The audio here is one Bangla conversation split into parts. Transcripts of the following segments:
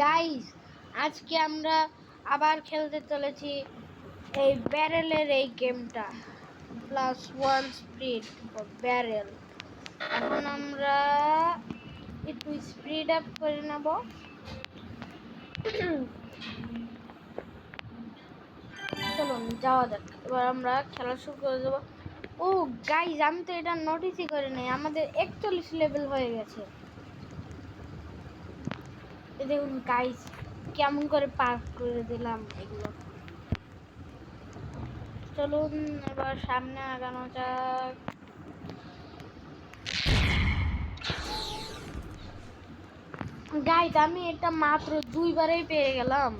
গাইস, আজকে আমরা আবার খেলতে চলেছি এই ব্যারেলের এই গেমটা, +1 স্পিড ব্যারেল। এখন আমরা একটু স্পিড আপ করে নেব। চলুন যাওয়া যাক। এবার আমরা খেলা শুরু করে দেবো। ও গাইস, আমি তো এটা নোটিসই করি নাই, আমাদের 41 লেভেল হয়ে গেছে। দেখুন গাইস, কেমন করে পার করে দিলাম এগুলো। চলুন এবার সামনে আগানো যাক। গাইস, আমি এটা মাত্র 2বারেই পেয়ে গেলাম।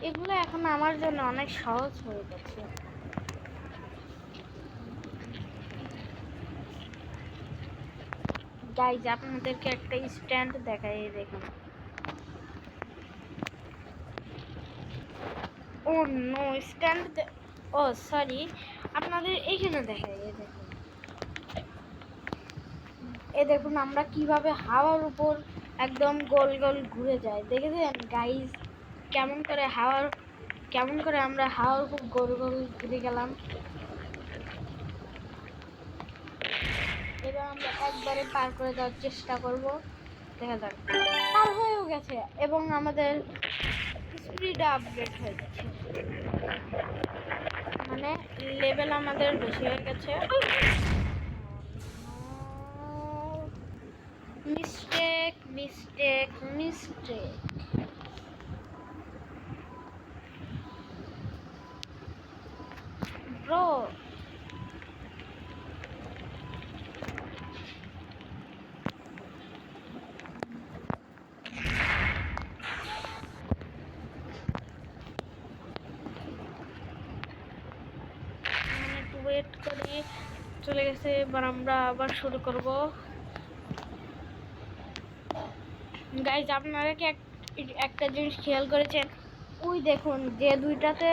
এগুলো এখন আমার জন্য অনেক সহজ হয়ে গেছে। গাইস, আপনাদেরকে একটা স্ট্যান্ড দেখাই, দেখুন। ও নো, স্ট্যান্ড, ও সরি, আপনাদের এইখানে দেখাই, দেখুন। দেখুন আমরা কিভাবে হাওয়ার উপর একদম গোল গোল ঘুরে যায়, দেখেছেন গাইস? কেমন করে আমরা হাওয়ার উপর গোল গোল ঘুরে গেলাম। এবার আমরা একবারে পার করে দেওয়ার চেষ্টা করব, দেখা যাক। পার হয়েও গেছে এবং আমাদের স্পিড আপডেট হয়ে গেছে, মানে লেভেল আমাদের বেশি হয়ে গেছে। Mistake mistake mistake. ব্রো, একটু ওয়েট করি। চলে গেছে, এবার আমরা আবার শুরু করব। গাইজ, আপনারা কি একটা জিনিস খেয়াল করেছেন? ওই দেখুন, যে দুইটাতে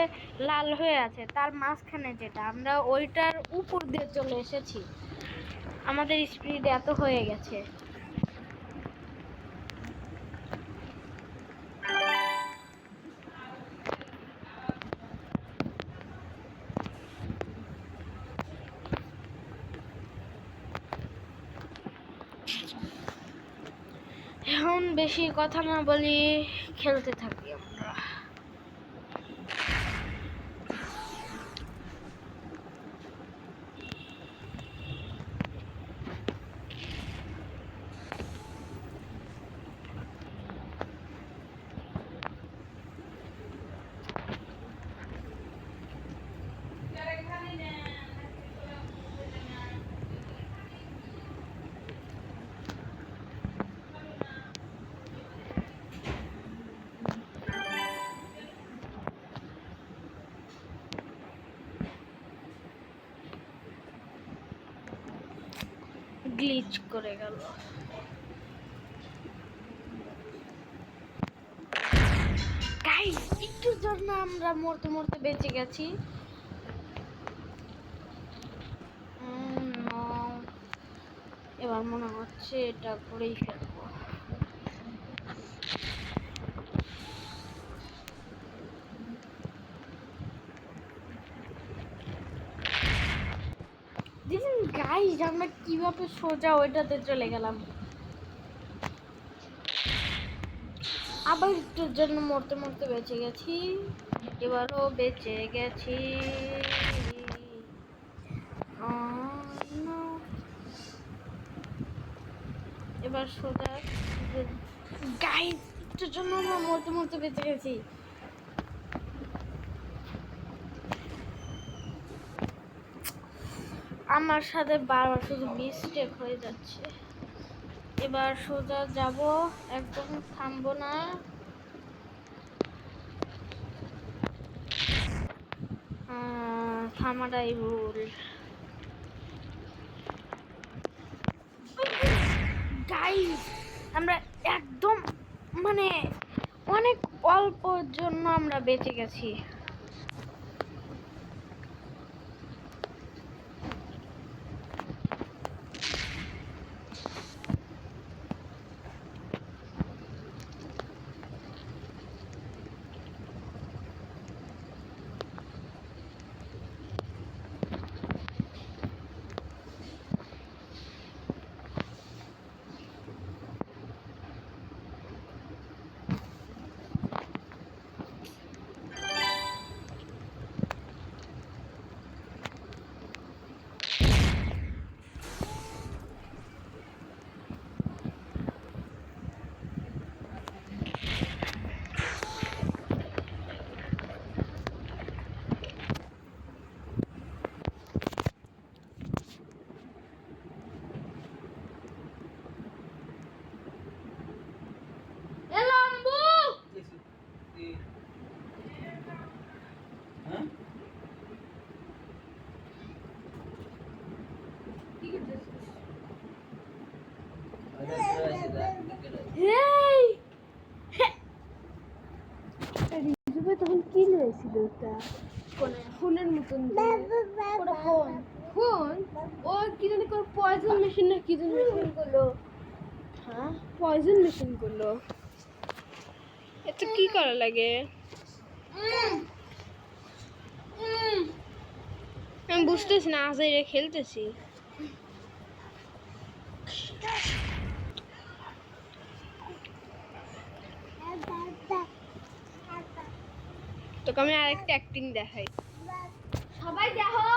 লাল হয়ে আছে তার মাঝখানে যেটা, আমরা ওইটার উপর দিয়ে চলে এসেছি। আমাদের স্পিড এত হয়ে গেছে। এখন বেশি কথা না বলি, খেলতে থাকি আমরা। গ্লিচ করে গেল। গাইস, একটুর জন্য আমরা মরতে মরতে বেঁচে গেছি। এবার মনে হচ্ছে এটা করেই ফেলবো। দেখুন গাইস, আমরা কিভাবে সোজা ওইটাতে চলে গেলাম। আবার একটুর জন্য মরতে মরতে বেঁচে গেছি। এবারও বেঁচে গেছি। এবার সোজা। গাইস, একটুর জন্য আমরা মরতে মরতে বেঁচে গেছি। আমার সাথে বারবার শুধু মিস্টেক হয়ে যাচ্ছে। এবার সোজা যাব, একদম থামবো না। থামাটাই ভুল। গাইস, আমরা একদম মানে অনেক অল্পর জন্য আমরা বেঁচে গেছি। তখন কি হয়েছিল ওটা? ফোনের মতন ফোন ফোন ও কি জানি করে পয়জন মেশিন না কি জানি মেশিন করলো। হ্যাঁ পয়জন মেশিন করলো। এটা কি করা লাগে? আমি বুঝতেছি না, আজ এরা খেলতেছি। তোকে আমি আরেকটা অ্যাক্টিং দেখাই, সবাই দেখো।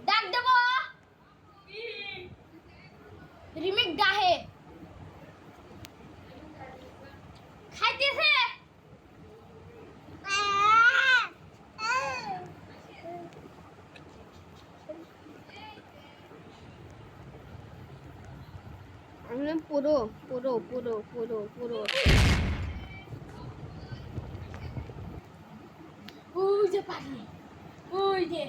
ডাক দেব রিমিক গাহে খাইতেছে। পুরো পুরো পুরো পুরো পুরো ওই যে পাখি, ওই যে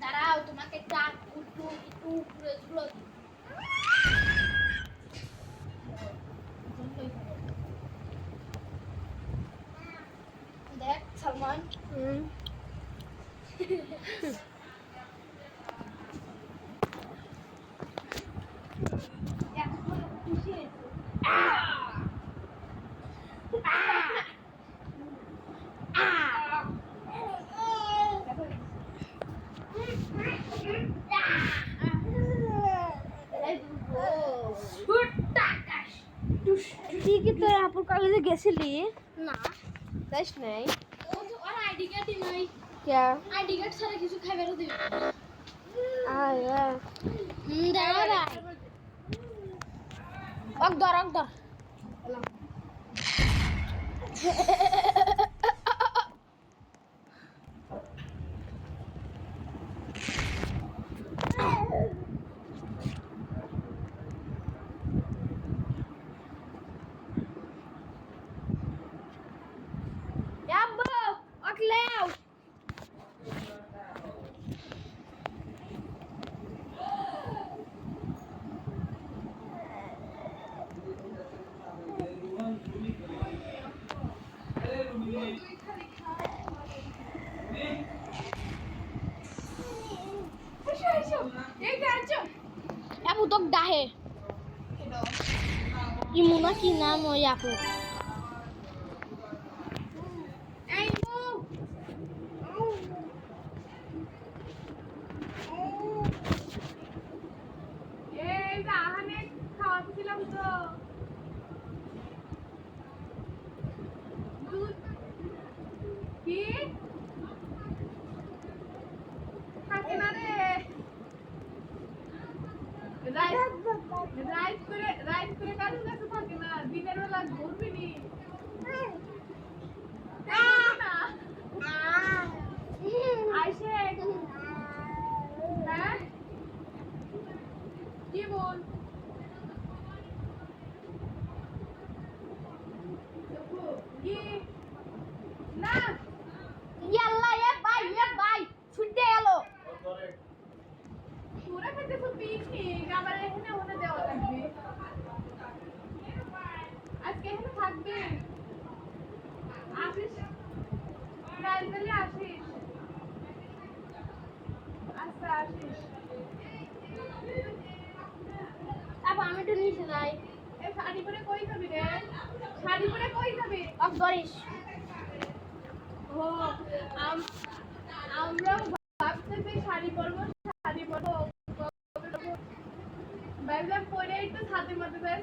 দাঁড়াও, তোমাকে একটু উপরে ঝুলো দেখ সালমান। তুই কি তোর আপুর কলেজে গেছিলি? না যাস নাই। ওর আইডি কার্ডই নাই। কে আইডি কার্ড ছাড়া কিছু খাইবারও দিবি? আয়া দাঁড়া অকদর অকদর Yabbo, oklew. Yabu tok dahe. Imuna ki naam o Yabu. করিস? ও আমরা ভাবতেছি শাড়ি পরবো, ভাবলাম পরে একটু ছাদের মধ্যে